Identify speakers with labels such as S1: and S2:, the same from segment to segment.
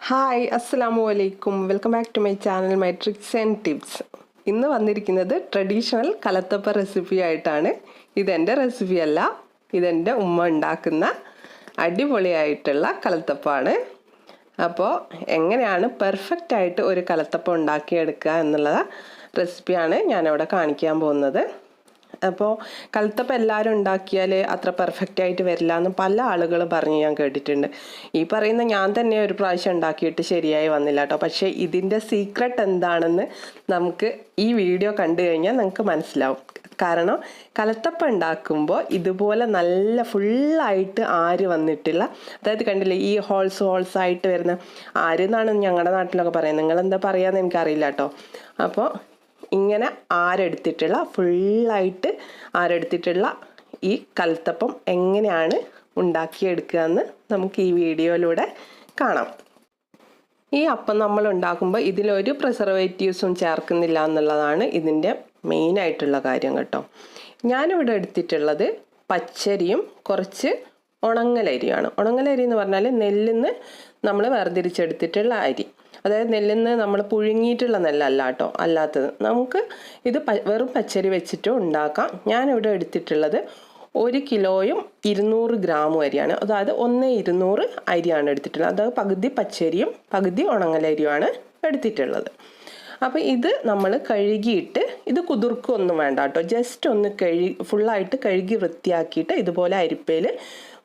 S1: Hi അസ്സലാമു അലൈക്കും welcome back to my channel my tricks and tips. ഇന്ന് വന്നിരിക്കുന്നത് ട്രഡീഷണൽ കലത്തപ്പ റെസിപ്പി ആയിട്ടാണ്. ഇതെൻ്റെ റെസിപ്പിയല്ല, ഇതെൻ്റെ ഉമ്മ ഉണ്ടാക്കുന്ന അടിപൊളിയായിട്ടുള്ള കലത്തപ്പമാണ്. അപ്പോൾ എങ്ങനെയാണ് പെർഫെക്റ്റ് ആയിട്ട് ഒരു കലത്തപ്പം ഉണ്ടാക്കിയെടുക്കുക എന്നുള്ള റെസിപ്പിയാണ് ഞാനിവിടെ കാണിക്കാൻ പോകുന്നത്. അപ്പോൾ കലത്തപ്പം എല്ലാവരും ഉണ്ടാക്കിയാൽ അത്ര പെർഫെക്റ്റ് ആയിട്ട് വരില്ല എന്ന് പല ആളുകൾ പറഞ്ഞ് ഞാൻ കേട്ടിട്ടുണ്ട്. ഈ പറയുന്ന ഞാൻ തന്നെ ഒരു പ്രാവശ്യം ഉണ്ടാക്കിയിട്ട് ശരിയായി വന്നില്ല കേട്ടോ. പക്ഷേ ഇതിൻ്റെ സീക്രട്ട് എന്താണെന്ന് നമുക്ക് ഈ വീഡിയോ കണ്ടു കഴിഞ്ഞാൽ നിങ്ങൾക്ക് മനസ്സിലാവും. കാരണം കലത്തപ്പം ഉണ്ടാക്കുമ്പോൾ ഇതുപോലെ നല്ല ഫുള്ളായിട്ട് ആര് വന്നിട്ടില്ല, അതായത് കണ്ടില്ലേ ഈ ഹോൾസ് ആയിട്ട് വരുന്ന ആര് എന്നാണ് ഞങ്ങളുടെ നാട്ടിലൊക്കെ പറയുന്നത്, നിങ്ങളെന്താ പറയുകയെന്ന് എനിക്കറിയില്ല കേട്ടോ. അപ്പോൾ ഇങ്ങനെ ആരെടുത്തിട്ടുള്ള ഫുള്ളായിട്ട് ആരെടുത്തിട്ടുള്ള ഈ കലത്തപ്പം എങ്ങനെയാണ് ഉണ്ടാക്കിയെടുക്കുക എന്ന് നമുക്ക് ഈ വീഡിയോയിലൂടെ കാണാം. ഈ അപ്പം നമ്മൾ ഉണ്ടാക്കുമ്പോൾ ഇതിലൊരു പ്രിസർവേറ്റീവ്സും ചേർക്കുന്നില്ല എന്നുള്ളതാണ് ഇതിൻ്റെ മെയിനായിട്ടുള്ള കാര്യം കേട്ടോ. ഞാനിവിടെ എടുത്തിട്ടുള്ളത് പച്ചരിയും കുറച്ച് ഉണങ്ങലരിയാണ്. ഉണങ്ങലരി എന്ന് പറഞ്ഞാൽ നെല്ലിൽ നിന്ന് നമ്മൾ വേർതിരിച്ചെടുത്തിട്ടുള്ള അരി, അതായത് നെല്ലിൽ നിന്ന് നമ്മൾ പുഴുങ്ങിയിട്ടുള്ള നെല്ലല്ല കേട്ടോ, അല്ലാത്തത്. നമുക്ക് ഇത് വെറും പച്ചരി വെച്ചിട്ട് ഉണ്ടാക്കാം. ഞാനിവിടെ എടുത്തിട്ടുള്ളത് 1 കിലോയും 200 ഗ്രാമും അരിയാണ്. അതായത് 1:200 അരിയാണ് എടുത്തിട്ടുള്ളത്. അതായത് പകുതി പച്ചരിയും പകുതി ഉണങ്ങലരിയുമാണ് എടുത്തിട്ടുള്ളത്. അപ്പോൾ ഇത് നമ്മൾ കഴുകിയിട്ട്, ഇത് കുതിർക്കൊന്നും വേണ്ട കേട്ടോ, ജസ്റ്റ് ഒന്ന് ഫുള്ളായിട്ട് കഴുകി വൃത്തിയാക്കിയിട്ട് ഇതുപോലെ അരിപ്പയിൽ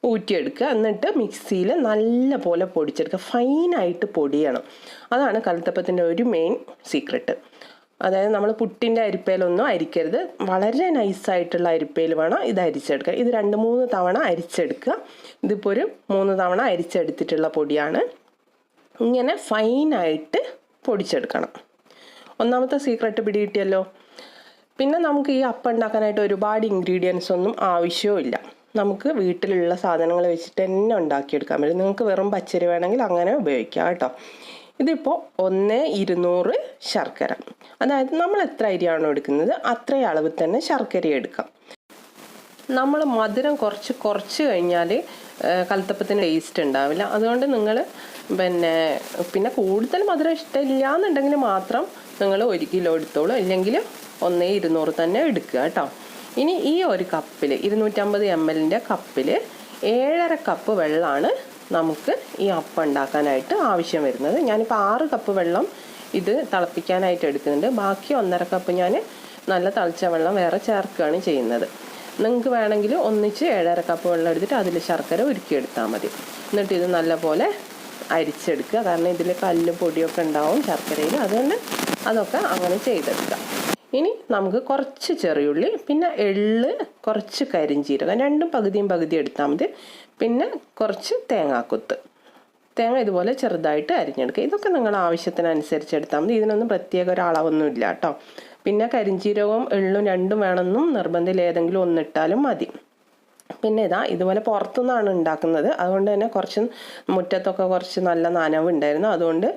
S1: ഊറ്റിയെടുക്കുക. എന്നിട്ട് മിക്സിയിൽ നല്ല പോലെ പൊടിച്ചെടുക്കുക, ഫൈനായിട്ട് പൊടിയണം. അതാണ് കലത്തപ്പത്തിൻ്റെ ഒരു മെയിൻ സീക്രട്ട്. അതായത് നമ്മൾ പുട്ടിൻ്റെ അരിപ്പയിലൊന്നും അരിക്കരുത്, വളരെ നൈസായിട്ടുള്ള അരിപ്പയിൽ വേണം ഇത് അരിച്ചെടുക്കുക. ഇത് 2-3 തവണ അരിച്ചെടുക്കുക. ഇതിപ്പോൾ ഒരു 3 തവണ അരിച്ചെടുത്തിട്ടുള്ള പൊടിയാണ്. ഇങ്ങനെ ഫൈനായിട്ട് പൊടിച്ചെടുക്കണം. ഒന്നാമത്തെ സീക്രട്ട് പിടികിട്ടിയല്ലോ. പിന്നെ നമുക്ക് ഈ അപ്പം ഉണ്ടാക്കാനായിട്ട് ഒരുപാട് ഇൻഗ്രീഡിയൻസ് ഒന്നും ആവശ്യമില്ല. നമുക്ക് വീട്ടിലുള്ള സാധനങ്ങൾ വെച്ചിട്ട് തന്നെ ഉണ്ടാക്കിയെടുക്കാൻ പറ്റും. നിങ്ങൾക്ക് വെറും പച്ചരി വേണമെങ്കിൽ അങ്ങനെ ഉപയോഗിക്കാം കേട്ടോ. ഇതിപ്പോൾ 1:200 ശർക്കര, അതായത് നമ്മൾ എത്ര അരിയാണോ എടുക്കുന്നത് അത്രയും അളവിൽ തന്നെ ശർക്കര എടുക്കാം. നമ്മൾ മധുരം കുറച്ച് കഴിഞ്ഞാൽ കലത്തപ്പത്തിന് ടേസ്റ്റ് ഉണ്ടാവില്ല. അതുകൊണ്ട് നിങ്ങൾ പിന്നെ കൂടുതൽ മധുരം ഇഷ്ടമില്ല എന്നുണ്ടെങ്കിൽ മാത്രം നിങ്ങൾ 1 കിലോ എടുത്തോളൂ, അല്ലെങ്കിൽ 1:200 തന്നെ എടുക്കുക കേട്ടോ. ഇനി ഈ ഒരു കപ്പിൽ 250 ml കപ്പിൽ 7.5 കപ്പ് വെള്ളമാണ് നമുക്ക് ഈ അപ്പം ഉണ്ടാക്കാനായിട്ട് ആവശ്യം വരുന്നത്. ഞാനിപ്പോൾ 6 കപ്പ് വെള്ളം ഇത് തിളപ്പിക്കാനായിട്ട് എടുക്കുന്നുണ്ട്. ബാക്കി 1.5 കപ്പ് ഞാൻ നല്ല തിളച്ച വെള്ളം വേറെ ചേർക്കുകയാണ് ചെയ്യുന്നത്. നിങ്ങൾക്ക് വേണമെങ്കിൽ ഒന്നിച്ച് 7.5 കപ്പ് വെള്ളം എടുത്തിട്ട് അതിൽ ശർക്കര ഉരുക്കിയെടുത്താൽ മതി. എന്നിട്ട് ഇത് നല്ലപോലെ അരിച്ചെടുക്കുക. കാരണം ഇതിൽ കല്ലും പൊടിയൊക്കെ ഉണ്ടാവും ശർക്കരയിൽ, അതുകൊണ്ട് അതൊക്കെ അങ്ങനെ ചെയ്തെടുക്കുക. ഇനി നമുക്ക് കുറച്ച് ചെറിയുള്ളി, പിന്നെ എള്ള്, കുറച്ച് കരിഞ്ചീരകം, രണ്ടും പകുതിയും പകുതി എടുത്താൽ മതി. പിന്നെ കുറച്ച് തേങ്ങാക്കൊത്ത്, തേങ്ങ ഇതുപോലെ ചെറുതായിട്ട് അരിഞ്ഞെടുക്കുക. ഇതൊക്കെ നിങ്ങളുടെ ആവശ്യത്തിനനുസരിച്ച് എടുത്താൽ മതി. ഇതിനൊന്നും പ്രത്യേക ഒരു അളവൊന്നും ഇല്ല കേട്ടോ. പിന്നെ കരിഞ്ചീരകവും എള്ളും രണ്ടും വേണമെന്നും നിർബന്ധത്തിൽ ഏതെങ്കിലും ഒന്നിട്ടാലും മതി. പിന്നെ ഇതുപോലെ പുറത്തുനിന്നാണ് ഉണ്ടാക്കുന്നത്. അതുകൊണ്ട് തന്നെ കുറച്ച് മുറ്റത്തൊക്കെ കുറച്ച് നല്ല നനവ് ഉണ്ടായിരുന്നു. അതുകൊണ്ട്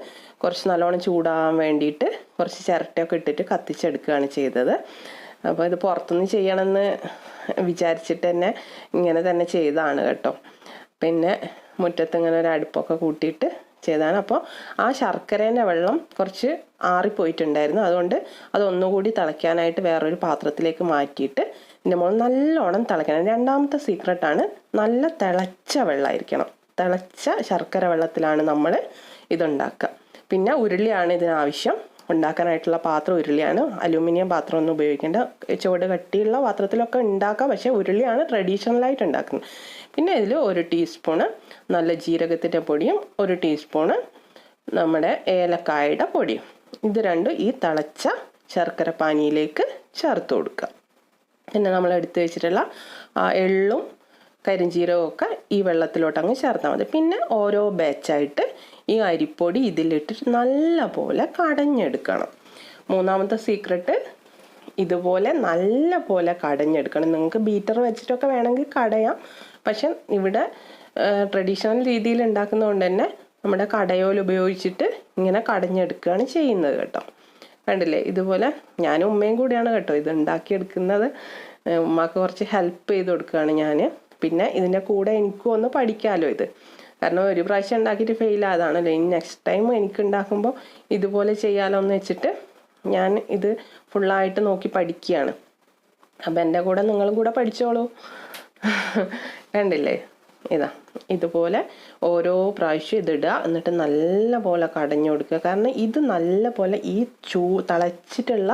S1: കുറച്ച് നല്ലോണം ചൂടാകാൻ വേണ്ടിയിട്ട് കുറച്ച് ചിരട്ടയൊക്കെ ഇട്ടിട്ട് കത്തിച്ചെടുക്കുകയാണ് ചെയ്തത്. അപ്പോൾ ഇത് പുറത്തുനിന്ന് ചെയ്യണമെന്ന് വിചാരിച്ചിട്ട് തന്നെ ഇങ്ങനെ തന്നെ ചെയ്തതാണ് കേട്ടോ. പിന്നെ മുറ്റത്ത് ഇങ്ങനെ ഒരു അടുപ്പൊക്കെ കൂട്ടിയിട്ട് ചെയ്തതാണ്. അപ്പോൾ ആ ശർക്കരേൻ്റെ വെള്ളം കുറച്ച് ആറിപ്പോയിട്ടുണ്ടായിരുന്നു. അതുകൊണ്ട് അതൊന്നുകൂടി തിളയ്ക്കാനായിട്ട് വേറൊരു പാത്രത്തിലേക്ക് മാറ്റിയിട്ട് ഇതിൻ്റെ മുകളിൽ നല്ലോണം തിളയ്ക്കണം. രണ്ടാമത്തെ സീക്രട്ടാണ്, നല്ല തിളച്ച വെള്ളമായിരിക്കണം. തിളച്ച ശർക്കര വെള്ളത്തിലാണ് നമ്മൾ ഇതുണ്ടാക്കുക. പിന്നെ ഉരുളിയാണ് ഇതിനാവശ്യം. ഉണ്ടാക്കാനായിട്ടുള്ള പാത്രം ഉരുളിയാണ്, അലൂമിനിയം പാത്രമൊന്നും ഉപയോഗിക്കേണ്ട. ചുവട് കട്ടിയുള്ള പാത്രത്തിലൊക്കെ ഉണ്ടാക്കാം, പക്ഷേ ഉരുളിയാണ് ട്രഡീഷണലായിട്ട് ഉണ്ടാക്കുന്നത്. പിന്നെ ഇതിൽ 1 ടീസ്പൂണ് നല്ല ജീരകത്തിൻ്റെ പൊടിയും 1 ടീസ്പൂണ് നമ്മുടെ ഏലക്കായയുടെ പൊടിയും, ഇത് രണ്ടും ഈ തിളച്ച ശർക്കര പാനിയിലേക്ക് ചേർത്ത് കൊടുക്കുക. പിന്നെ നമ്മൾ എടുത്തു വെച്ചിട്ടുള്ള എള്ളും കരിഞ്ചീരകവും ഒക്കെ ഈ വെള്ളത്തിലോട്ട് അങ്ങ് ചേർത്താൽ മതി. പിന്നെ ഓരോ ബാച്ചായിട്ട് ഈ അരിപ്പൊടി ഇതിലിട്ടിട്ട് നല്ല പോലെ കടഞ്ഞെടുക്കണം. മൂന്നാമത്തെ സീക്രട്ട്, ഇതുപോലെ നല്ല പോലെ കടഞ്ഞെടുക്കണം. നിങ്ങൾക്ക് ബീറ്റർ വെച്ചിട്ടൊക്കെ വേണമെങ്കിൽ കടയാം, പക്ഷെ ഇവിടെ ട്രഡീഷണൽ രീതിയിൽ ഉണ്ടാക്കുന്നതുകൊണ്ട് തന്നെ നമ്മുടെ കടയോൽ ഉപയോഗിച്ചിട്ട് ഇങ്ങനെ കടഞ്ഞെടുക്കുകയാണ് ചെയ്യുന്നത് കേട്ടോ. കണ്ടില്ലേ, ഇതുപോലെ ഞാനും ഉമ്മയും കൂടിയാണ് കേട്ടോ ഇത് ഉണ്ടാക്കിയെടുക്കുന്നത്. ഉമ്മക്ക് കുറച്ച് ഹെൽപ്പ് ചെയ്ത് കൊടുക്കുകയാണ് ഞാൻ. പിന്നെ ഇതിൻ്റെ കൂടെ എനിക്കും ഒന്ന് പഠിക്കാമല്ലോ ഇത്. കാരണം ഒരു പ്രാവശ്യം ഉണ്ടാക്കിയിട്ട് ഫെയിലായതാണല്ലോ. ഇനി നെക്സ്റ്റ് ടൈം എനിക്ക് ഉണ്ടാക്കുമ്പോൾ ഇതുപോലെ ചെയ്യാമല്ലോ എന്ന് വെച്ചിട്ട് ഞാൻ ഇത് ഫുള്ളായിട്ട് നോക്കി പഠിക്കുകയാണ്. അപ്പം എൻ്റെ കൂടെ നിങ്ങളും കൂടെ പഠിച്ചോളൂ. കണ്ടില്ലേ, ഇതുപോലെ ഓരോ പ്രാവശ്യം ഇതിടുക, എന്നിട്ട് നല്ല പോലെ കടഞ്ഞു കൊടുക്കുക. കാരണം ഇത് നല്ല പോലെ ഈ തിളച്ചിട്ടുള്ള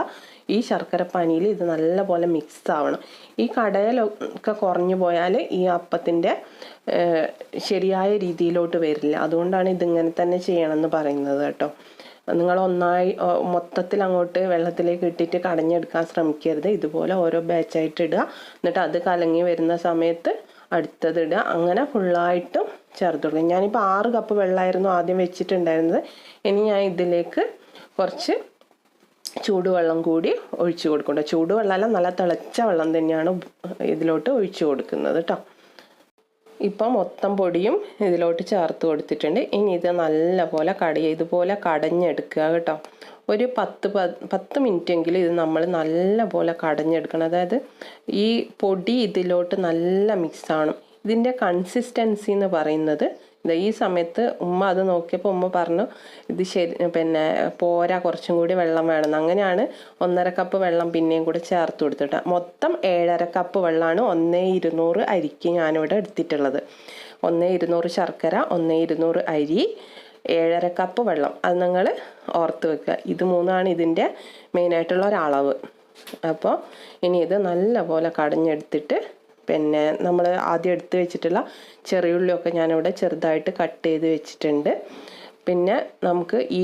S1: ഈ ശർക്കരപ്പാനിയിൽ ഇത് നല്ല പോലെ മിക്സ് ആവണം. ഈ കടയിലൊക്കെ കുറഞ്ഞു പോയാൽ ഈ അപ്പത്തിൻ്റെ ശരിയായ രീതിയിലോട്ട് വരില്ല. അതുകൊണ്ടാണ് ഇതിങ്ങനെ തന്നെ ചെയ്യണമെന്ന് പറയുന്നത് കേട്ടോ. നിങ്ങൾ മൊത്തത്തിൽ അങ്ങോട്ട് വെള്ളത്തിലേക്ക് ഇട്ടിട്ട് കടഞ്ഞെടുക്കാൻ ശ്രമിക്കരുത്. ഇതുപോലെ ഓരോ ബാച്ചായിട്ട് ഇടുക, എന്നിട്ട് അത് കലങ്ങി വരുന്ന സമയത്ത് അടുത്തത് ഇടുക. അങ്ങനെ ഫുള്ളായിട്ടും ചേർത്ത് കൊടുക്കുക. ഞാനിപ്പോൾ 6 കപ്പ് വെള്ളമായിരുന്നു ആദ്യം വെച്ചിട്ടുണ്ടായിരുന്നത്. ഇനി ഞാൻ ഇതിലേക്ക് കുറച്ച് ചൂടുവെള്ളം കൂടി ഒഴിച്ചു കൊടുക്കുന്നുണ്ട്. ചൂടുവെള്ളമല്ല, നല്ല തിളച്ച വെള്ളം തന്നെയാണ് ഇതിലോട്ട് ഒഴിച്ചു കൊടുക്കുന്നത് കേട്ടോ. ഇപ്പം മൊത്തം പൊടിയും ഇതിലോട്ട് ചേർത്ത് കൊടുത്തിട്ടുണ്ട്. ഇനി ഇത് നല്ല പോലെ ഇതുപോലെ കടഞ്ഞെടുക്കുക കേട്ടോ. ഒരു 10 മിനിറ്റെങ്കിലും ഇത് നമ്മൾ നല്ല പോലെ കടഞ്ഞെടുക്കണം. അതായത് ഈ പൊടി ഇതിലോട്ട് നല്ല മിക്സ് ആവണം. ഇതിൻ്റെ കൺസിസ്റ്റൻസി എന്ന് പറയുന്നത് ഈ സമയത്ത് ഉമ്മ അത് നോക്കിയപ്പോൾ ഉമ്മ പറഞ്ഞു ഇത് പോരാ, കുറച്ചും കൂടി വെള്ളം വേണമെന്ന്. അങ്ങനെയാണ് 1.5 കപ്പ് വെള്ളം പിന്നെയും കൂടെ ചേർത്ത് കൊടുത്തിട്ട് മൊത്തം 7.5 കപ്പ് വെള്ളമാണ് 1,200 അരിക്ക് ഞാനിവിടെ എടുത്തിട്ടുള്ളത്. 1,200 ശർക്കര, 1,200 അരി, 7.5 കപ്പ് വെള്ളം. അത് നിങ്ങൾ ഓർത്ത് വെക്കുക. ഇത് 3ആണ് ഇതിൻ്റെ മെയിനായിട്ടുള്ള ഒരളവ്. അപ്പോൾ ഇനി ഇത് നല്ല പോലെ കടഞ്ഞെടുത്തിട്ട് നമ്മൾ ആദ്യം എടുത്ത് വെച്ചിട്ടുള്ള ചെറിയുള്ളിയൊക്കെ ഞാനിവിടെ ചെറുതായിട്ട് കട്ട് ചെയ്ത് വെച്ചിട്ടുണ്ട്. പിന്നെ നമുക്ക് ഈ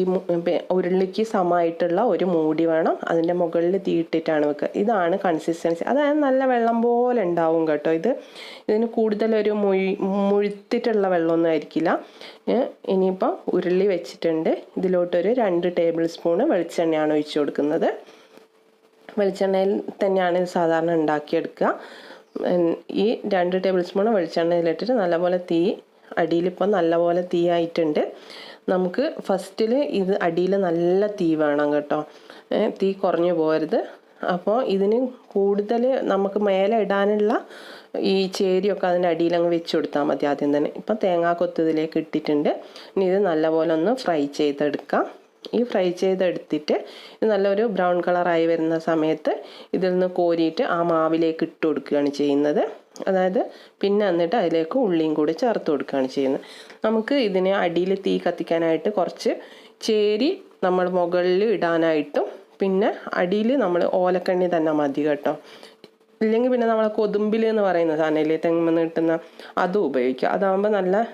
S1: ഉരുളിക്ക് സമമായിട്ടുള്ള ഒരു മൂടി വേണം. അതിൻ്റെ മുകളിൽ തീയിട്ടിട്ടാണ് വെക്കുക. ഇതാണ് കൺസിസ്റ്റൻസി. അതായത് നല്ല വെള്ളം പോലെ ഉണ്ടാവും കേട്ടോ. ഇതിന് കൂടുതലൊരു മുഴുത്തിട്ടുള്ള വെള്ളമൊന്നും ആയിരിക്കില്ല. ഇനിയിപ്പോൾ ഉരുളി വെച്ചിട്ടുണ്ട്. ഇതിലോട്ടൊരു 2 ടേബിൾ സ്പൂണ് വെളിച്ചെണ്ണയാണ് ഒഴിച്ചു കൊടുക്കുന്നത്. വെളിച്ചെണ്ണയിൽ തന്നെയാണ് ഇത് സാധാരണ ഉണ്ടാക്കിയെടുക്കുക. ഈ 2 ടേബിൾ സ്പൂൺ വെളിച്ചെണ്ണയിലിട്ടിട്ട് നല്ലപോലെ അടിയിലിപ്പോൾ നല്ലപോലെ തീ ആയിട്ടുണ്ട്. നമുക്ക് ഫസ്റ്റിൽ ഇത് അടിയിൽ നല്ല തീ വേണം കേട്ടോ. തീ കുറഞ്ഞു പോകരുത്. അപ്പോൾ ഇതിന് കൂടുതൽ നമുക്ക് മേലെ ഇടാനുള്ള ഈ ചേരിയൊക്കെ അതിൻ്റെ അടിയിൽ അങ്ങ് വെച്ച് കൊടുത്താൽ മതി ആദ്യം തന്നെ. ഇപ്പം തേങ്ങാക്കൊത്ത് ഇതിലേക്ക് ഇട്ടിട്ടുണ്ട്. ഇനി ഇത് നല്ലപോലെ ഒന്ന് ഫ്രൈ ചെയ്തെടുക്കാം. ഈ ഫ്രൈ ചെയ്തെടുത്തിട്ട് ഇത് നല്ലൊരു ബ്രൗൺ കളറായി വരുന്ന സമയത്ത് ഇതിൽ നിന്ന് കോരിയിട്ട് ആ മാവിലേക്ക് ഇട്ട് കൊടുക്കുകയാണ് ചെയ്യുന്നത്. അതായത് പിന്നെ എന്നിട്ട് അതിലേക്ക് ഉള്ളിയും കൂടി ചേർത്ത് കൊടുക്കുകയാണ് ചെയ്യുന്നത്. നമുക്ക് ഇതിനെ അടിയിൽ തീ കത്തിക്കാനായിട്ട് കുറച്ച് ചേരി നമ്മൾ മുകളിൽ ഇടാനായിട്ടും പിന്നെ അടിയിൽ നമ്മൾ ഓലക്കണ്ണി തന്നെ മതി കേട്ടോ. ഇല്ലെങ്കിൽ പിന്നെ നമ്മൾ കൊതുമ്പിൽ എന്ന് പറയുന്ന സാധനമില്ലേ, തെങ്ങുമെന്ന് കിട്ടുന്ന, അതും ഉപയോഗിക്കുക. അതാകുമ്പോൾ നല്ല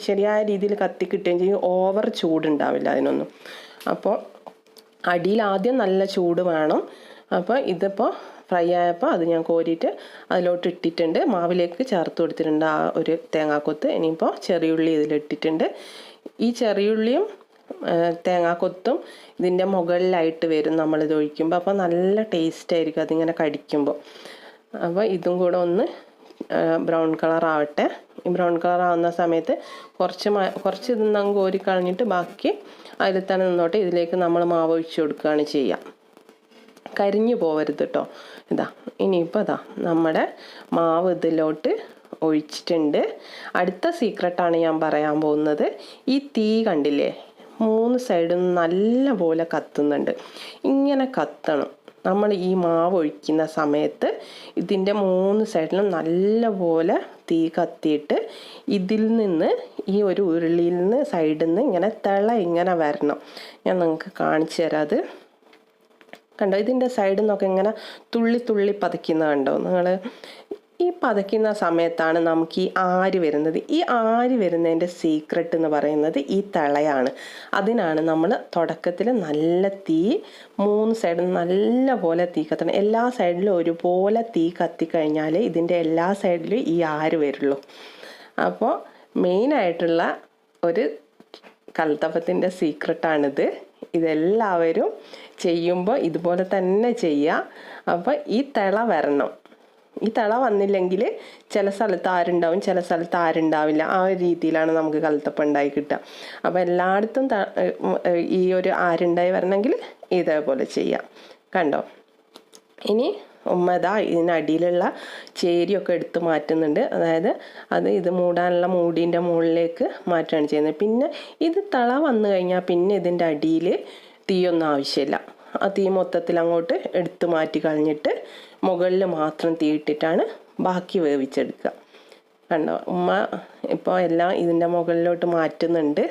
S1: ശരിയായ രീതിയിൽ കത്തി കിട്ടുകയും ചെയ്യും. ഓവർ ചൂടുണ്ടാവില്ല അതിനൊന്നും. അപ്പോൾ അടിയിൽ ആദ്യം നല്ല ചൂട് വേണം. അപ്പോൾ ഇതിപ്പോൾ ഫ്രൈ ആയപ്പോൾ അത് ഞാൻ കോരിയിട്ട് അതിലോട്ട് ഇട്ടിട്ടുണ്ട്. മാവിലേക്ക് ചേർത്ത് കൊടുത്തിട്ടുണ്ട് ആ ഒരു തേങ്ങാക്കൊത്ത്. ഇനിയിപ്പോൾ ചെറിയുള്ളി ഇതിലിട്ടിട്ടുണ്ട്. ഈ ചെറിയുള്ളിയും തേങ്ങാക്കൊത്തും ഇതിൻ്റെ മുകളിലായിട്ട് വരും നമ്മളിത് ഒഴിക്കുമ്പോൾ. അപ്പോൾ നല്ല ടേസ്റ്റ് ആയിരിക്കും അതിങ്ങനെ കടിക്കുമ്പോൾ. അപ്പോൾ ഇതും കൂടെ ഒന്ന് ബ്രൗൺ കളർ ആവട്ടെ. ഈ ബ്രൗൺ കളർ ആവുന്ന സമയത്ത് കുറച്ച് ഇതിന്ന് കോരി കളഞ്ഞിട്ട് ബാക്കി അതിൽ തന്നെ നിന്നോട്ടെ. ഇതിലേക്ക് നമ്മൾ മാവ് ഒഴിച്ച് കൊടുക്കുകയാണ് ചെയ്യുക. കരിഞ്ഞു പോവരുത് കേട്ടോ. ഇനിയിപ്പോൾ നമ്മുടെ മാവ് ഇതിലോട്ട് ഒഴിച്ചിട്ടുണ്ട്. അടുത്ത സീക്രട്ടാണ് ഞാൻ പറയാൻ പോകുന്നത്. ഈ തീ കണ്ടില്ലേ, 3 സൈഡും നല്ല പോലെ കത്തുന്നുണ്ട്. ഇങ്ങനെ കത്തണം. നമ്മൾ ഈ മാവ് ഒഴിക്കുന്ന സമയത്ത് ഇതിൻ്റെ 3 സൈഡിലും നല്ല പോലെ തീ കത്തിയിട്ട് ഇതിൽ നിന്ന് ഈ ഒരു ഉരുളിയിൽ നിന്ന് സൈഡിൽ നിന്ന് ഇങ്ങനെ ഇങ്ങനെ വരണം. ഞാൻ നിങ്ങൾക്ക് കാണിച്ചു തരാം. അത് കണ്ടോ, ഇതിൻ്റെ സൈഡിൽ നിന്നൊക്കെ ഇങ്ങനെ തുള്ളി തുള്ളി പതയ്ക്കുന്ന കണ്ടോ നിങ്ങൾ? ഈ പതയ്ക്കുന്ന സമയത്താണ് നമുക്ക് ഈ ആര് വരുന്നത്. ഈ ആര് വരുന്നതിൻ്റെ സീക്രട്ട് എന്ന് പറയുന്നത് ഈ തിളയാണ്. അതിനാണ് നമ്മൾ തുടക്കത്തിൽ നല്ല തീ 3 സൈഡിൽ നല്ല പോലെ തീ കത്തണം. എല്ലാ സൈഡിലും ഒരുപോലെ തീ കത്തിക്കഴിഞ്ഞാൽ ഇതിൻ്റെ എല്ലാ സൈഡിലും ഈ ആര് വരുള്ളൂ. അപ്പോൾ മെയിനായിട്ടുള്ള ഒരു കലത്തപ്പത്തിൻ്റെ സീക്രട്ടാണിത്. ഇതെല്ലാവരും ചെയ്യുമ്പോൾ ഇതുപോലെ തന്നെ ചെയ്യുക. അപ്പോൾ ഈ തിള വരണം. ഈ തിള വന്നില്ലെങ്കിൽ ചില സ്ഥലത്ത് ആരുണ്ടാവും, ചില സ്ഥലത്ത് ആരുണ്ടാവില്ല. ആ ഒരു രീതിയിലാണ് നമുക്ക് കലത്തപ്പം ഉണ്ടായി കിട്ടുക. അപ്പോൾ എല്ലായിടത്തും ഈ ഒരു ആരുണ്ടായി വരണമെങ്കിൽ ഇതേപോലെ ചെയ്യാം. കണ്ടോ, ഇനി ഉമ്മ ഇതിനടിയിലുള്ള ചേരിയൊക്കെ എടുത്ത് മാറ്റുന്നുണ്ട്. അതായത് ഇത് മൂടാനുള്ള മൂടീൻ്റെ മുകളിലേക്ക് മാറ്റുകയാണ് ചെയ്യുന്നത്. പിന്നെ ഇത് തള വന്നു കഴിഞ്ഞാൽ പിന്നെ ഇതിൻ്റെ അടിയിൽ തീയൊന്നും ആവശ്യമില്ല. ആ തീ മൊത്തത്തിൽ അങ്ങോട്ട് എടുത്ത് മാറ്റി കളഞ്ഞിട്ട് മുകളിൽ മാത്രം തീ ഇട്ടിട്ടാണ് ബാക്കി വേവിച്ചെടുക്കുക. കണ്ടോ, ഉമ്മ ഇപ്പോൾ എല്ലാം ഇതിൻ്റെ മുകളിലോട്ട് മാറ്റുന്നുണ്ട്.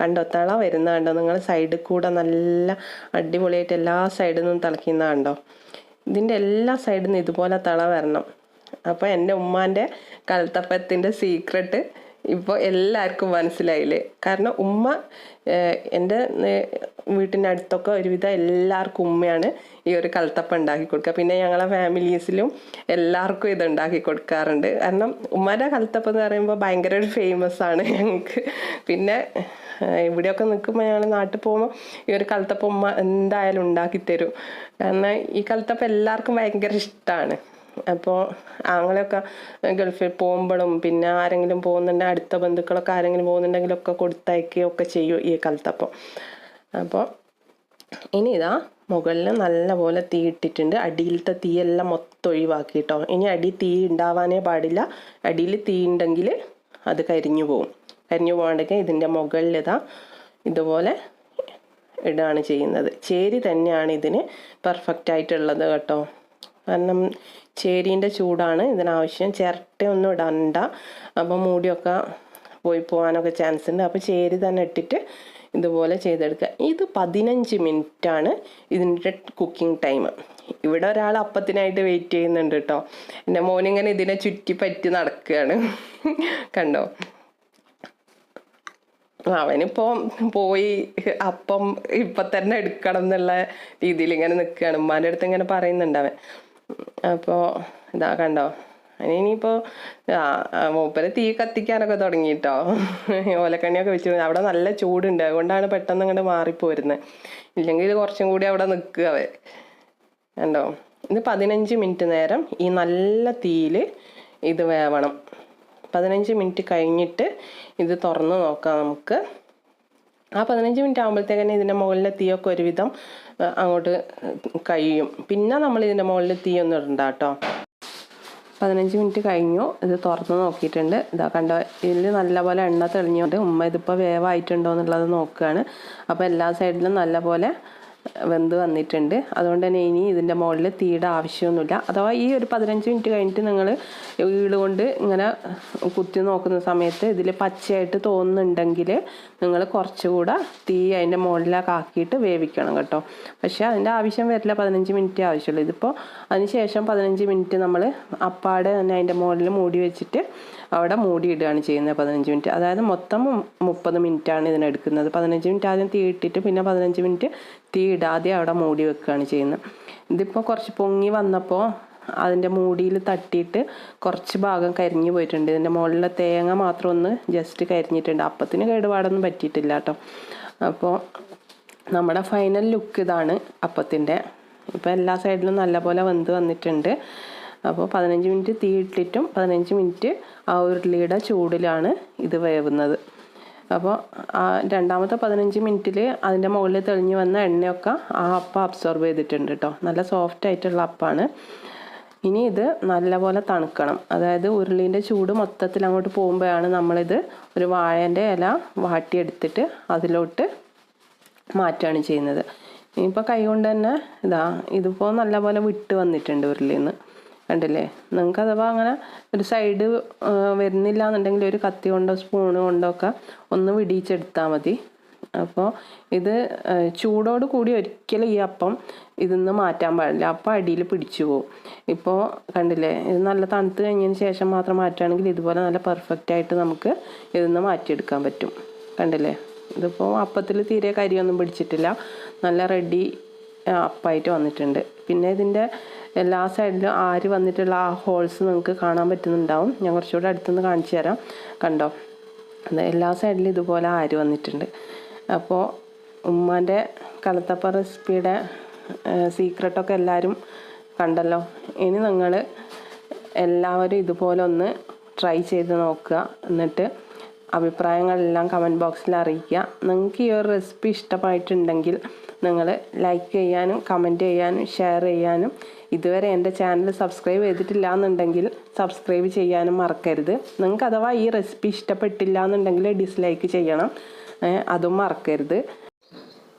S1: കണ്ടോ, തള വരുന്ന കണ്ടോ നിങ്ങൾ? സൈഡിൽ കൂടെ നല്ല അടിപൊളിയായിട്ട് എല്ലാ സൈഡിൽ നിന്നും തിളയ്ക്കുന്ന കണ്ടോ? ഇതിൻ്റെ എല്ലാ സൈഡിൽ നിന്നും ഇതുപോലെ തള വരണം. അപ്പോൾ എൻ്റെ ഉമ്മാൻ്റെ കലത്തപ്പത്തിൻ്റെ സീക്രട്ട് ഇപ്പോൾ എല്ലാവർക്കും മനസ്സിലായില്ലേ? കാരണം ഉമ്മ എൻ്റെ വീട്ടിൻ്റെ അടുത്തൊക്കെ ഒരുവിധം എല്ലാവർക്കും ഉമ്മയാണ് ഈ ഒരു കലത്തപ്പം ഉണ്ടാക്കി കൊടുക്കുക. പിന്നെ ഞങ്ങളെ ഫാമിലീസിലും എല്ലാവർക്കും ഇത് ഉണ്ടാക്കി കൊടുക്കാറുണ്ട്. കാരണം ഉമ്മയുടെ കലത്തപ്പം എന്ന് പറയുമ്പോൾ ഭയങ്കര ഒരു ഫേമസ് ആണ് ഞങ്ങൾക്ക്. പിന്നെ ഇവിടെയൊക്കെ നിൽക്കുമ്പോൾ ഞങ്ങൾ നാട്ടിൽ പോകുമ്പോൾ ഈ ഒരു കലത്തപ്പം ഉമ്മ എന്തായാലും ഉണ്ടാക്കി തരും. കാരണം ഈ കലത്തപ്പം എല്ലാവർക്കും ഭയങ്കര ഇഷ്ടമാണ്. അപ്പോൾ ആങ്ങളെയൊക്കെ ഗൾഫിൽ പോകുമ്പോഴും പിന്നെ ആരെങ്കിലും പോകുന്നുണ്ടെങ്കിൽ അടുത്ത ബന്ധുക്കളൊക്കെ ആരെങ്കിലും പോകുന്നുണ്ടെങ്കിലൊക്കെ കൊടുത്തയക്കുകയൊക്കെ ചെയ്യും ഈ കലത്തപ്പം. അപ്പോൾ ഇനി മുകളിൽ നല്ലപോലെ തീ ഇട്ടിട്ടുണ്ട്. അടിയിലത്തെ തീയെല്ലാം മൊത്തം ഒഴിവാക്കി കേട്ടോ. ഇനി അടി തീ ഉണ്ടാവാനേ പാടില്ല. അടിയിൽ തീ ഉണ്ടെങ്കിൽ അത് കരിഞ്ഞു പോകും. കരിഞ്ഞു പോകാണ്ടെങ്കിൽ ഇതിൻ്റെ മുകളിൽ ഇതുപോലെ ഇടുകയാണ് ചെയ്യുന്നത്. ചേരി തന്നെയാണ് ഇതിന് പെർഫെക്റ്റ് ആയിട്ടുള്ളത് കേട്ടോ. കാരണം ചേരീൻ്റെ ചൂടാണ് ഇതിനാവശ്യം. ചിരട്ടയൊന്നും ഇടണ്ട, അപ്പോൾ മൂടിയൊക്കെ പോയി പോകാനൊക്കെ ചാൻസ് ഉണ്ട്. അപ്പോൾ ചേരി തന്നെ ഇട്ടിട്ട് ഇതുപോലെ ചെയ്തെടുക്കുക. ഇത് 15 മിനിറ്റാണ് ഇതിൻ്റെ കുക്കിംഗ് ടൈം. ഇവിടെ ഒരാൾ അപ്പത്തിനായിട്ട് വെയിറ്റ് ചെയ്യുന്നുണ്ട് കേട്ടോ. എൻ്റെ മോനിങ്ങനെ ഇതിനെ ചുറ്റിപ്പറ്റി നടക്കുകയാണ്. കണ്ടോ, അവനിപ്പോൾ പോയി അപ്പം ഇപ്പം തന്നെ എടുക്കണം എന്നുള്ള രീതിയിൽ ഇങ്ങനെ നിൽക്കുകയാണ്. ഉമ്മാൻ്റെ അടുത്ത് ഇങ്ങനെ പറയുന്നുണ്ട് അവൻ. അപ്പോൾ കണ്ടോ, ഇനിയിപ്പോൾ മൂപ്പര് തീ കത്തിക്കാനൊക്കെ തുടങ്ങി കേട്ടോ. ഓലക്കണ്ണിയൊക്കെ വെച്ച് അവിടെ നല്ല ചൂടുണ്ട്, അതുകൊണ്ടാണ് പെട്ടെന്ന് ഇങ്ങോട്ട് മാറിപ്പോരുന്നത്. ഇല്ലെങ്കിൽ കുറച്ചും കൂടി അവിടെ നിൽക്കുക അവൻ. കണ്ടോ, ഇത് 15 മിനിറ്റ് നേരം ഈ നല്ല തീയിൽ ഇത് വേവണം. 15 മിനിറ്റ് കഴിഞ്ഞിട്ട് ഇത് തുറന്ന് നോക്കാം നമുക്ക്. ആ 15 മിനിറ്റ് ആകുമ്പോഴത്തേക്കന്നെ ഇതിൻ്റെ മുകളിലെ തീയൊക്കെ ഒരുവിധം അങ്ങോട്ട് കഴിയും. പിന്നെ നമ്മൾ ഇതിൻ്റെ മുകളിൽ തീയൊന്നും ഇടണ്ട കേട്ടോ. 15 മിനിറ്റ് കഴിഞ്ഞു. ഇത് തുറന്ന് നോക്കിയിട്ടുണ്ട്. കണ്ടോ, ഇതിൽ നല്ലപോലെ എണ്ണ തെളിഞ്ഞുകൊണ്ട് ഉമ്മ ഇതിപ്പോൾ വേവായിട്ടുണ്ടോ എന്നുള്ളത് നോക്കുകയാണ്. അപ്പോൾ എല്ലാ സൈഡിലും നല്ലപോലെ വെന്ത് വന്നിട്ടുണ്ട്. അതുകൊണ്ട് തന്നെ ഇനി ഇതിൻ്റെ മുകളിൽ തീയുടെ ആവശ്യമൊന്നുമില്ല. അഥവാ ഈ ഒരു 15 മിനിറ്റ് കഴിഞ്ഞിട്ട് നിങ്ങൾ വീട് കൊണ്ട് ഇങ്ങനെ കുത്തി നോക്കുന്ന സമയത്ത് ഇതിൽ പച്ചയായിട്ട് തോന്നുന്നുണ്ടെങ്കിൽ നിങ്ങൾ കുറച്ചുകൂടെ തീ അതിൻ്റെ മുകളിലൊക്കെ ആക്കിയിട്ട് വേവിക്കണം കേട്ടോ. പക്ഷേ അതിൻ്റെ ആവശ്യം വരില്ല, 15 മിനിറ്റ് ആവശ്യമുള്ളൂ. ഇതിപ്പോൾ അതിന് ശേഷം 15 മിനിറ്റ് നമ്മൾ അപ്പാടെ തന്നെ അതിൻ്റെ മുകളിൽ മൂടി വെച്ചിട്ട് അവിടെ മൂടി ഇടുകയാണ് ചെയ്യുന്നത് 15 മിനിറ്റ്. അതായത് മൊത്തം 30 മിനിറ്റാണ് ഇതിനെടുക്കുന്നത്. 15 മിനിറ്റ് ആദ്യം തീ ഇട്ടിട്ട് പിന്നെ 15 മിനിറ്റ് തീ ഇടാതെ അവിടെ മൂടി വെക്കുകയാണ് ചെയ്യുന്നത്. ഇതിപ്പോൾ കുറച്ച് പൊങ്ങി വന്നപ്പോൾ അതിൻ്റെ മൂടിയിൽ തട്ടിയിട്ട് കുറച്ച് ഭാഗം കരിഞ്ഞു പോയിട്ടുണ്ട്. ഇതിൻ്റെ മുകളിലെ തേങ്ങ മാത്രം ഒന്ന് ജസ്റ്റ് കരിഞ്ഞിട്ടുണ്ട്. അപ്പത്തിന് കേടുപാടൊന്നും പറ്റിയിട്ടില്ല കേട്ടോ. അപ്പോൾ നമ്മുടെ ഫൈനൽ ലുക്ക് ഇതാണ് അപ്പത്തിൻ്റെ. ഇപ്പോൾ എല്ലാ സൈഡിലും നല്ലപോലെ വെന്ത് വന്നിട്ടുണ്ട്. അപ്പോൾ 15 മിനിറ്റ് തീ ഇട്ടിട്ടും 15 മിനിറ്റ് ആ ഉരുളിയുടെ ചൂടിലാണ് ഇത് വേവുന്നത്. അപ്പോൾ ആ രണ്ടാമത്തെ 15 മിനിറ്റിൽ അതിൻ്റെ മുകളിൽ തെളിഞ്ഞ് വന്ന എണ്ണയൊക്കെ ആ അപ്പം അബ്സോർബ് ചെയ്തിട്ടുണ്ട് കേട്ടോ. നല്ല സോഫ്റ്റ് ആയിട്ടുള്ള അപ്പമാണ്. ഇനി ഇത് നല്ലപോലെ തണുക്കണം. അതായത് ഉരുളീൻ്റെ ചൂട് മൊത്തത്തിൽ അങ്ങോട്ട് പോകുമ്പോഴാണ് നമ്മളിത് ഒരു വാഴേൻ്റെ ഇല വാട്ടിയെടുത്തിട്ട് അതിലോട്ട് മാറ്റുകയാണ് ചെയ്യുന്നത്. ഇനിയിപ്പോൾ കൈ കൊണ്ട് തന്നെ ഇതിപ്പോൾ നല്ലപോലെ വിട്ട് വന്നിട്ടുണ്ട് ഉരുളിയിൽ നിന്ന്. കണ്ടില്ലേ? നിങ്ങൾക്ക് അഥവാ അങ്ങനെ ഒരു സൈഡ് വരുന്നില്ല എന്നുണ്ടെങ്കിൽ ഒരു കത്തി കൊണ്ടോ സ്പൂണ് കൊണ്ടോ ഒക്കെ ഒന്ന് വിടിയിച്ചെടുത്താൽ മതി. അപ്പോൾ ഇത് ചൂടോട് കൂടി ഒരിക്കലും ഈ അപ്പം ഇതിന്ന് മാറ്റാൻ പാടില്ല. അപ്പം അടിയിൽ പിടിച്ചു പോകും. ഇപ്പോൾ കണ്ടില്ലേ, ഇത് നല്ല തണുത്ത് കഴിഞ്ഞതിന് ശേഷം മാത്രം മാറ്റുകയാണെങ്കിൽ ഇതുപോലെ നല്ല പെർഫെക്റ്റ് ആയിട്ട് നമുക്ക് ഇതിന്ന് മാറ്റിയെടുക്കാൻ പറ്റും. കണ്ടില്ലേ, ഇതിപ്പോൾ അപ്പത്തിൽ തീരെ കരിയൊന്നും പിടിച്ചിട്ടില്ല, നല്ല റെഡി അപ്പമായിട്ട് വന്നിട്ടുണ്ട്. പിന്നെ ഇതിൻ്റെ എല്ലാ സൈഡിലും ആര് വന്നിട്ടുള്ള ആ ഹോൾസ് നിങ്ങൾക്ക് കാണാൻ പറ്റുന്നുണ്ടാവും. ഞാൻ കുറച്ചുകൂടെ അടുത്തുനിന്ന് കാണിച്ചു തരാം. കണ്ടോ, എല്ലാ സൈഡിലും ഇതുപോലെ ആര് വന്നിട്ടുണ്ട്. അപ്പോൾ ഉമ്മാൻ്റെ കലത്തപ്പ റെസിപ്പിയുടെ സീക്രട്ടൊക്കെ എല്ലാവരും കണ്ടല്ലോ. ഇനി നിങ്ങൾ എല്ലാവരും ഇതുപോലെ ഒന്ന് ട്രൈ ചെയ്ത് നോക്കുക. എന്നിട്ട് അഭിപ്രായങ്ങളെല്ലാം കമൻറ്റ് ബോക്സിൽ അറിയിക്കുക. നിങ്ങൾക്ക് ഈ ഒരു റെസിപ്പി ഇഷ്ടമായിട്ടുണ്ടെങ്കിൽ നിങ്ങൾ ലൈക്ക് ചെയ്യാനും കമൻറ്റ് ചെയ്യാനും ഷെയർ ചെയ്യാനും ഇതുവരെ എൻ്റെ ചാനൽ സബ്സ്ക്രൈബ് ചെയ്തിട്ടില്ല എന്നുണ്ടെങ്കിൽ സബ്സ്ക്രൈബ് ചെയ്യാനും മറക്കരുത്. നിങ്ങൾക്ക് അഥവാ ഈ റെസിപ്പി ഇഷ്ടപ്പെട്ടില്ല എന്നുണ്ടെങ്കിൽ ഡിസ്ലൈക്ക് ചെയ്യണം, അതും മറക്കരുത്.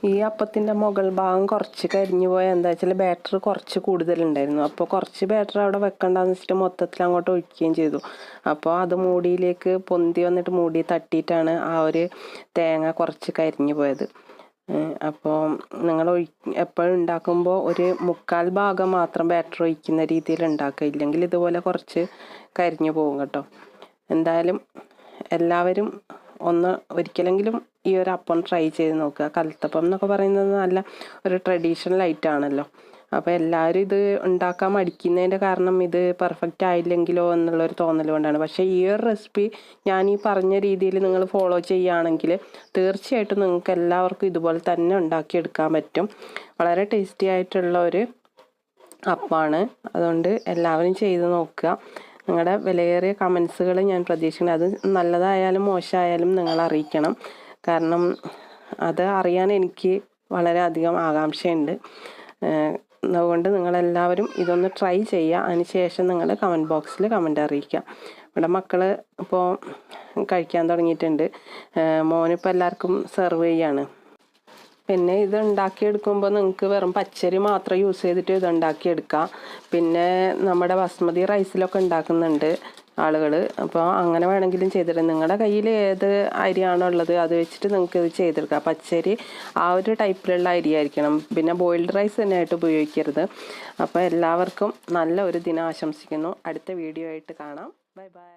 S1: ഈ അപ്പത്തിൻ്റെ മുകൾ ഭാഗം കുറച്ച് കരിഞ്ഞു പോയാൽ എന്താ വെച്ചാൽ ബാറ്റർ കുറച്ച് കൂടുതലുണ്ടായിരുന്നു. അപ്പോൾ കുറച്ച് ബാറ്റർ അവിടെ വെക്കണ്ടെന്ന് വെച്ചിട്ട് മൊത്തത്തിൽ അങ്ങോട്ട് ഒഴിക്കുകയും ചെയ്തു. അപ്പോൾ അത് മൂടിയിലേക്ക് പൊന്തി വന്നിട്ട് മൂടി തട്ടിയിട്ടാണ് ആ ഒരു തേങ്ങ കുറച്ച് കരിഞ്ഞു പോയത്. അപ്പോൾ നിങ്ങൾ എപ്പോഴും ഉണ്ടാക്കുമ്പോൾ ഒരു 1/4 ഭാഗം മാത്രം ബാറ്റർ ഒഴിക്കുന്ന രീതിയിൽ ഉണ്ടാക്കുക, ഇല്ലെങ്കിൽ ഇതുപോലെ കുറച്ച് കരിഞ്ഞു പോകും കേട്ടോ. എന്തായാലും എല്ലാവരും ഒരിക്കലെങ്കിലും ഈ ഒരു അപ്പം ട്രൈ ചെയ്ത് നോക്കുക. കലത്തപ്പം എന്നൊക്കെ പറയുന്നത് നല്ല ഒരു ട്രഡീഷണൽ ഐറ്റമാണല്ലോ. അപ്പോൾ എല്ലാവരും ഇത് ഉണ്ടാക്കാൻ മടിക്കുന്നതിൻ്റെ കാരണം ഇത് പെർഫെക്റ്റ് ആയില്ലെങ്കിലോ എന്നുള്ളൊരു തോന്നൽ കൊണ്ടാണ്. പക്ഷേ ഈ ഒരു റെസിപ്പി ഞാൻ ഈ പറഞ്ഞ രീതിയിൽ നിങ്ങൾ ഫോളോ ചെയ്യുകയാണെങ്കിൽ തീർച്ചയായിട്ടും നിങ്ങൾക്ക് എല്ലാവർക്കും ഇതുപോലെ തന്നെ ഉണ്ടാക്കിയെടുക്കാൻ പറ്റും. വളരെ ടേസ്റ്റി ആയിട്ടുള്ള ഒരു അപ്പമാണ്. അതുകൊണ്ട് എല്ലാവരും ചെയ്ത് നോക്കുക. നിങ്ങളുടെ വിലയേറിയ കമൻസുകൾ ഞാൻ പ്രതീക്ഷിക്കുന്നത്, അത് നല്ലതായാലും മോശമായാലും നിങ്ങൾ അറിയിക്കണം. കാരണം അത് അറിയാൻ എനിക്ക് വളരെയധികം ആകാംക്ഷയുണ്ട്. അതുകൊണ്ട് നിങ്ങളെല്ലാവരും ഇതൊന്ന് ട്രൈ ചെയ്യുക. അതിന് ശേഷം നിങ്ങൾ കമൻറ്റ് ബോക്സിൽ കമൻറ്റ് അറിയിക്കുക. ഇവിടെ മക്കൾ ഇപ്പോൾ കഴിക്കാൻ തുടങ്ങിയിട്ടുണ്ട്. മോനിപ്പോൾ എല്ലാവർക്കും സെർവ് ചെയ്യാണ്. പിന്നെ ഇത് ഉണ്ടാക്കിയെടുക്കുമ്പോൾ നിങ്ങൾക്ക് വെറും പച്ചരി മാത്രം യൂസ് ചെയ്തിട്ട് ഇത് ഉണ്ടാക്കിയെടുക്കാം. പിന്നെ നമ്മുടെ ബസ്മതി റൈസിലൊക്കെ ഉണ്ടാക്കുന്നുണ്ട് ആളുകൾ. അപ്പോൾ അങ്ങനെ വേണമെങ്കിലും ചെയ്തിട്ട് നിങ്ങളുടെ കയ്യിൽ ഏത് അരിയാണോ ഉള്ളത് അത് വെച്ചിട്ട് നിങ്ങൾക്ക് ഇത് ചെയ്തെടുക്കാം. പച്ചരി ആ ഒരു ടൈപ്പിലുള്ള അരി ആയിരിക്കണം. പിന്നെ ബോയിൽഡ് റൈസ് തന്നെയായിട്ട് ഉപയോഗിക്കരുത്. അപ്പോൾ എല്ലാവർക്കും നല്ല ഒരു ദിനം ആശംസിക്കുന്നു. അടുത്ത വീഡിയോ ആയിട്ട് കാണാം. Bye bye.